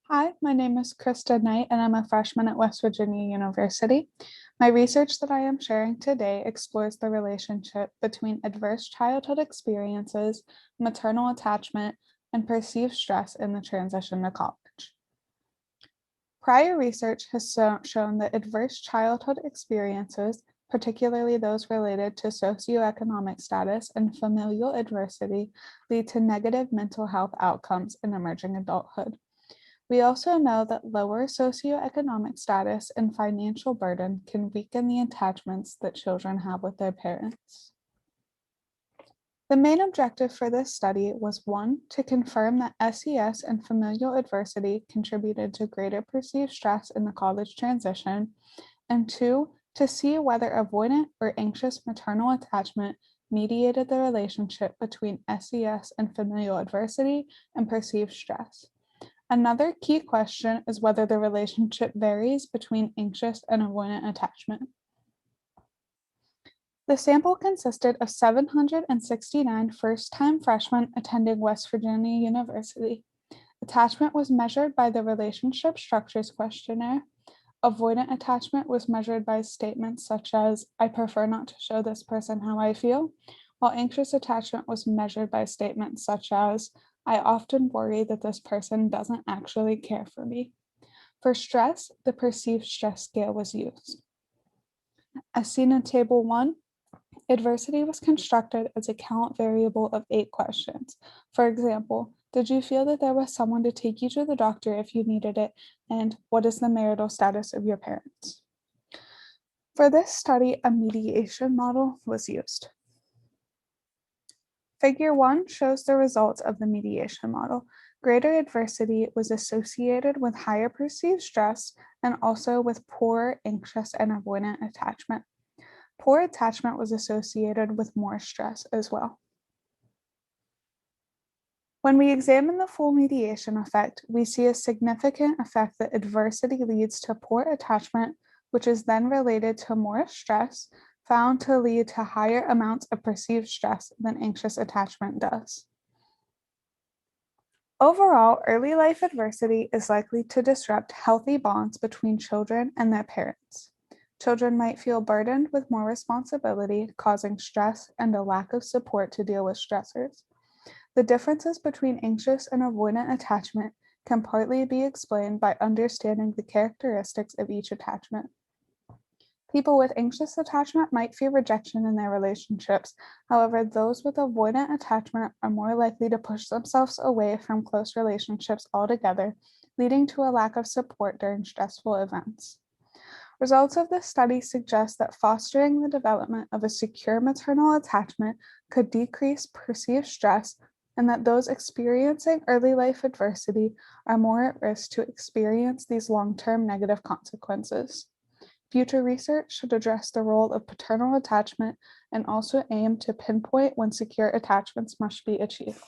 Hi, my name is Kristen Knight, and I'm a freshman at West Virginia University. My research that I am sharing today explores the relationship between adverse childhood experiences, maternal attachment, and perceived stress in the transition to college. Prior research has shown that adverse childhood experiences, particularly those related to socioeconomic status and familial adversity, lead to negative mental health outcomes in emerging adulthood. We also know that lower socioeconomic status and financial burden can weaken the attachments that children have with their parents. The main objective for this study was 1, to confirm that SES and familial adversity contributed to greater perceived stress in the college transition, and 2, to see whether avoidant or anxious maternal attachment mediated the relationship between SES and familial adversity and perceived stress. Another key question is whether the relationship varies between anxious and avoidant attachment. The sample consisted of 769 first-time freshmen attending West Virginia University. Attachment was measured by the Relationship Structures Questionnaire. Avoidant attachment was measured by statements such as, "I prefer not to show this person how I feel," while anxious attachment was measured by statements such as, "I often worry that this person doesn't actually care for me." For stress, the perceived stress scale was used. As seen in Table 1, adversity was constructed as a count variable of 8 questions. For example, did you feel that there was someone to take you to the doctor if you needed it? And what is the marital status of your parents? For this study, a mediation model was used. Figure 1 shows the results of the mediation model. Greater adversity was associated with higher perceived stress and also with poor, anxious, and avoidant attachment. Poor attachment was associated with more stress as well. When we examine the full mediation effect, we see a significant effect that adversity leads to poor attachment, which is then related to more stress, found to lead to higher amounts of perceived stress than anxious attachment does. Overall, early life adversity is likely to disrupt healthy bonds between children and their parents. Children might feel burdened with more responsibility, causing stress and a lack of support to deal with stressors. The differences between anxious and avoidant attachment can partly be explained by understanding the characteristics of each attachment. People with anxious attachment might fear rejection in their relationships. However, those with avoidant attachment are more likely to push themselves away from close relationships altogether, leading to a lack of support during stressful events. Results of this study suggest that fostering the development of a secure maternal attachment could decrease perceived stress, and that those experiencing early life adversity are more at risk to experience these long-term negative consequences. Future research should address the role of paternal attachment and also aim to pinpoint when secure attachments must be achieved.